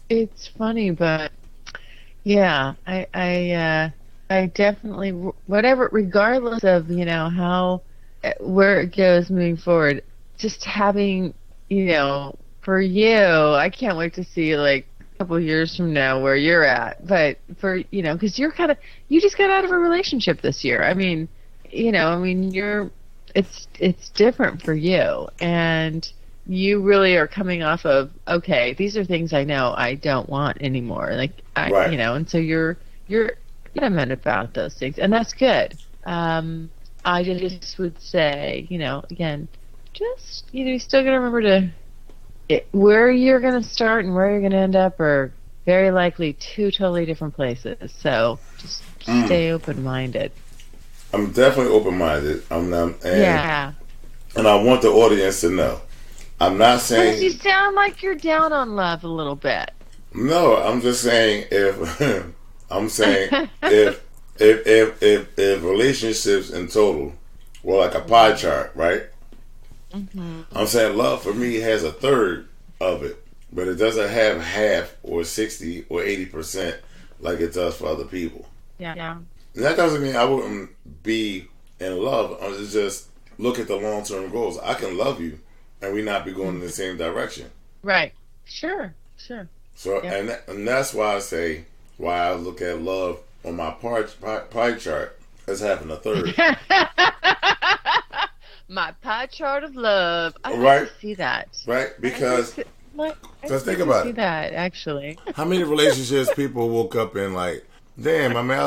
It's funny, but yeah, I definitely, whatever, regardless of, you know, where it goes moving forward, just having, you know, for you, I can't wait to see, like, a couple of years from now where you're at. But for, you know, because you just got out of a relationship this year. I mean, you know, it's different for you, and you really are coming off of, okay, these are things I know I don't want anymore. Like, right. You know, and so you're adamant about those things, and that's good. I just would say, you know, again, just, you know, you still got to remember where you're going to start and where you're going to end up are very likely two totally different places. So just stay open-minded. I'm definitely open-minded. Yeah. And I want the audience to know. I'm not saying. Because you sound like you're down on love a little bit. No, I'm just saying if relationships in total were like a pie chart, right? Mm-hmm. I'm saying love for me has a third of it, but it doesn't have half or 60 or 80% like it does for other people. Yeah. And that doesn't mean I wouldn't be in love. It's just look at the long-term goals. I can love you and we not be going in the same direction. Right. Sure. So, and that's why I say, why I look at love on my pie chart as having a third. My pie chart of love. I Right. see that. Right? Because just think I about see it. that, actually. How many relationships people woke up in like, damn, I mean,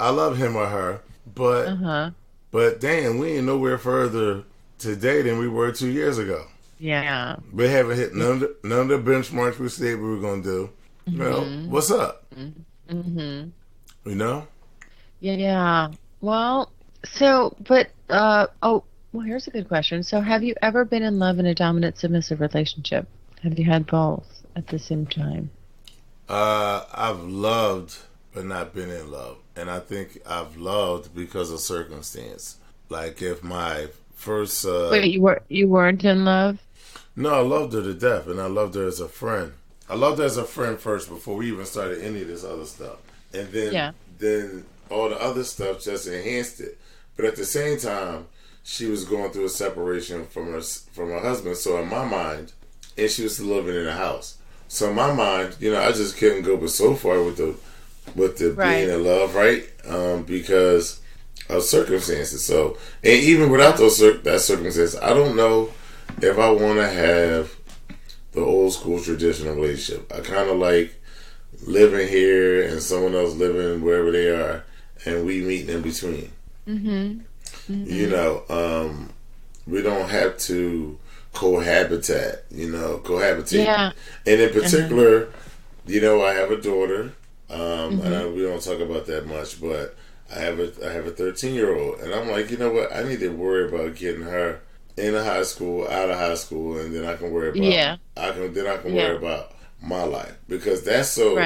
I love him or her, but damn, we ain't nowhere further today than we were 2 years ago. Yeah. We haven't hit none of the benchmarks we said we were going to do. You know, what's up? Mm-hmm. You know? Yeah. Well, here's a good question. So, have you ever been in love in a dominant submissive relationship? Have you had both at the same time? I've loved, but not been in love. And I think I've loved because of circumstance. Like if my first... Wait, you weren't in love? No, I loved her to death, and I loved her as a friend. I loved her as a friend first before we even started any of this other stuff. And then all the other stuff just enhanced it. But at the same time, she was going through a separation from her husband. So in my mind, and she was still living in a house. So in my mind, you know, I just couldn't go but so far with the being in love, right? Because of circumstances. So, and even without that circumstance, I don't know if I want to have the old school traditional relationship. I kind of like living here and someone else living wherever they are, and we meet in between. Mm-hmm. Mm-hmm. You know, we don't have to cohabitate. Yeah. And in particular, you know, I have a daughter. And we don't talk about that much, but I have a 13-year-old, and I'm like, you know what? I need to worry about getting her into high school, out of high school, and then I can worry about worry about my life, because that's so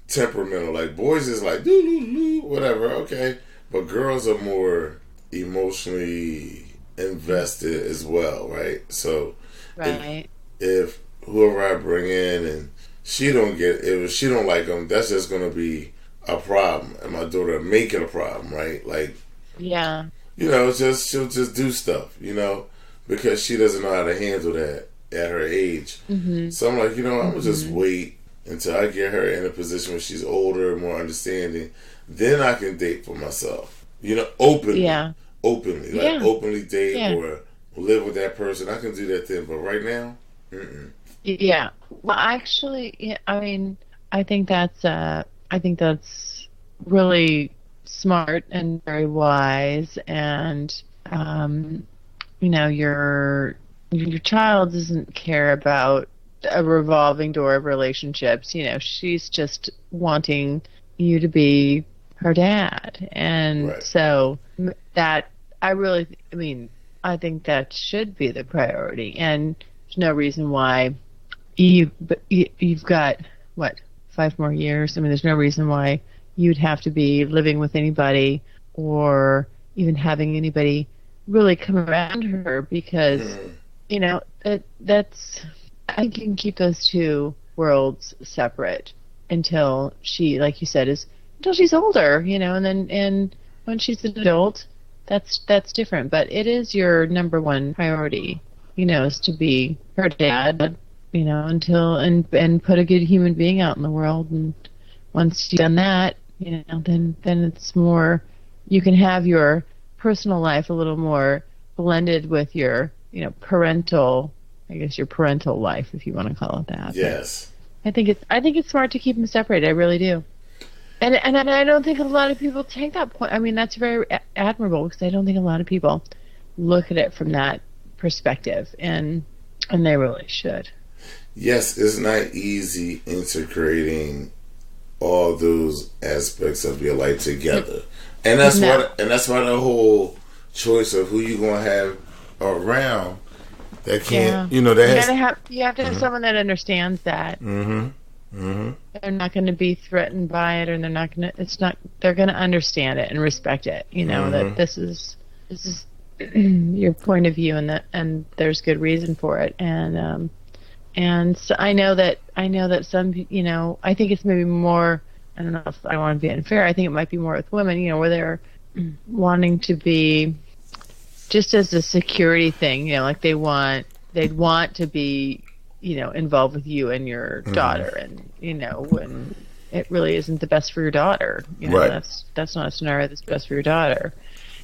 temperamental. Like boys is like do whatever, okay, but girls are more emotionally invested as well, right? So if whoever I bring in and if she don't like them, that's just gonna be a problem, and my daughter make it a problem, right? Like, you know, she'll just do stuff, you know, because she doesn't know how to handle that at her age. Mm-hmm. So I'm like, you know, I'm gonna just wait until I get her in a position where she's older, more understanding. Then I can date for myself, you know, openly, like openly date or live with that person. I can do that then, but right now, Yeah. Well, actually, I mean, I think that's really smart and very wise, and you know, your child doesn't care about a revolving door of relationships. You know, she's just wanting you to be her dad, and so that I think that should be the priority, and there's no reason why you've got 5 more years. I mean, there's no reason why you'd have to be living with anybody or even having anybody really come around her, because you know that's I think you can keep those two worlds separate until she, like you said, until she's older, you know, and when she's an adult, that's different. But it is your number one priority, you know, is to be her dad, you know, and put a good human being out in the world. And once you've done that, you know, then it's more, you can have your personal life a little more blended with your, you know, parental life, if you want to call it that. Yes. But I think it's smart to keep them separated. I really do. And I don't think a lot of people take that point. I mean, that's very admirable, because I don't think a lot of people look at it from that perspective, and they really should. Yes, it's not easy integrating all those aspects of your life together, and that's why the whole choice of who you gonna have around that can't, you know, that you have to have someone that understands that. They're not going to be threatened by it, or they're going to understand it and respect it. You know, that this is your point of view, and there's good reason for it. And so I know that some, I think it's maybe more. I don't know if I want to be unfair. I think it might be more with women, where they're wanting to be just as a security thing, like they'd want to be, involved with you and your daughter, and when it really isn't the best for your daughter, Right. that's not a scenario that's best for your daughter.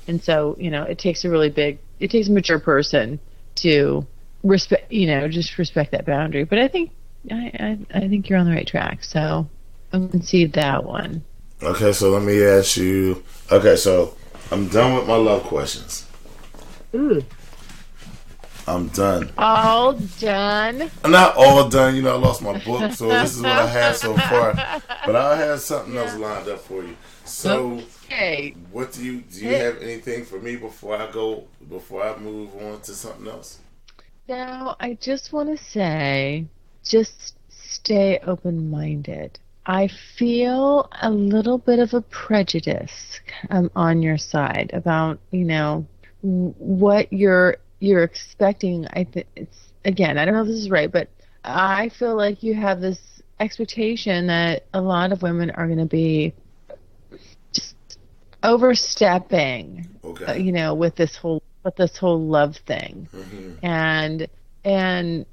And so, it takes a mature person to respect, just respect that boundary. But I think you're on the right track. So I'm going to concede that one. Okay, so let me ask you. Okay, so I'm done with my love questions. Ooh. I'm done. All done? I'm not all done. I lost my book, so this is what I have so far. But I have something else lined up for you. So, okay. What do you have anything for me before I move on to something else? Now, I just want to say, just stay open-minded. I feel a little bit of a prejudice on your side about, what you're expecting. I think it's, again, I don't know if this is right, but I feel like you have this expectation that a lot of women are going to be just overstepping, okay. with this whole love thing. Mm-hmm. And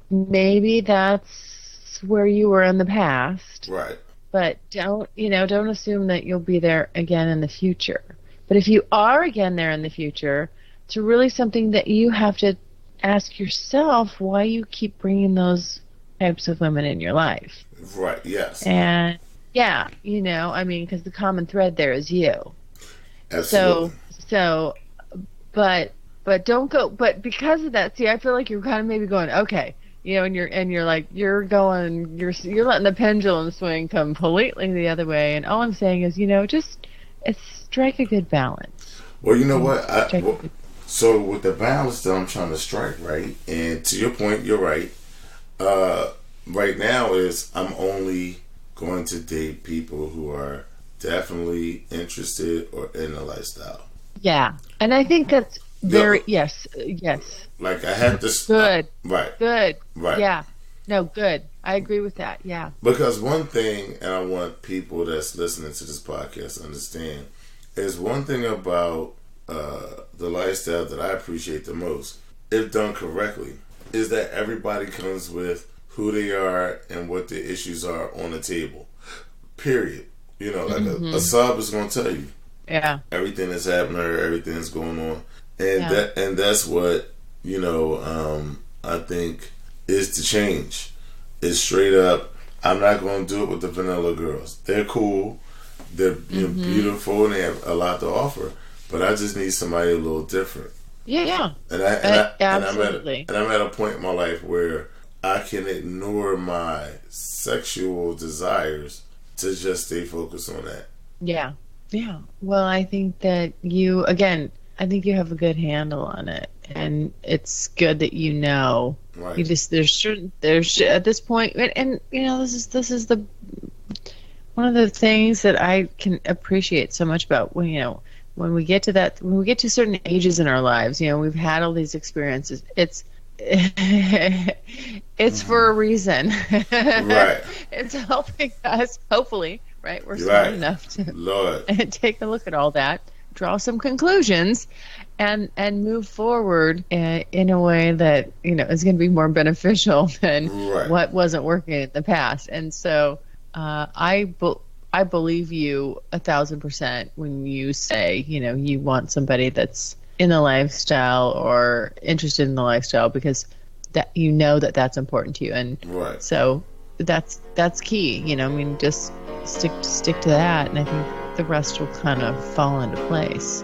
maybe that's where you were in the past. Right. But don't assume that you'll be there again in the future. But if you are again there in the future, it's really something that you have to ask yourself, why you keep bringing those types of women in your life. Right, yes. And yeah, because the common thread there is you. Absolutely. But don't go, but because of that, see, I feel like you're kind of maybe going, okay, and you're like, you're letting the pendulum swing completely the other way. And all I'm saying is, just strike a good balance. Well, you know what? So with the balance that I'm trying to strike, right? And to your point, you're right. Right now is I'm only going to date people who are definitely interested or in the lifestyle. Yeah, and I think that's very yes. Like I have this good, right, good, right. Yeah, no, good. I agree with that. Yeah, because one thing, and I want people that's listening to this podcast to understand, is one thing about the lifestyle that I appreciate the most, if done correctly, is that everybody comes with who they are and what their issues are on the table. Period. Like a sub is going to tell you. Yeah. Everything that's happening, everything that's going on, and that's what I think is the change. It's straight up. I'm not going to do it with the vanilla girls. They're cool. They're beautiful and they have a lot to offer. But I just need somebody a little different. Yeah. Absolutely. I'm at a point in my life where I can ignore my sexual desires to just stay focused on that. Yeah. Yeah. Well, I think that I think you have a good handle on it, and it's good that Right. You just there's at this point, and this is the one of the things that I can appreciate so much about when we get to certain ages in our lives, we've had all these experiences. It's for a reason. Right. It's helping us, hopefully, right? We're smart right. enough to Lord. take a look at all that, draw some conclusions, and move forward in a way that is going to be more beneficial than what wasn't working in the past. And so I believe you 1,000% when you say you want somebody that's in the lifestyle or interested in the lifestyle, because that that's important to you. And so that's key. Just stick to that, and I think the rest will kind of fall into place.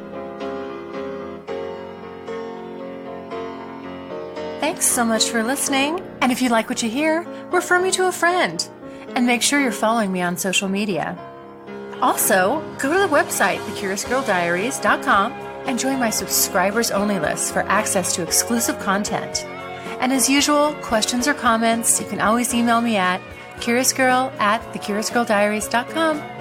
Thanks so much for listening. And if you like what you hear, refer me to a friend. And make sure you're following me on social media. Also, go to the website, thecuriousgirldiaries.com, and join my subscribers-only list for access to exclusive content. And as usual, questions or comments, you can always email me at curiousgirl@thecuriousgirldiaries.com.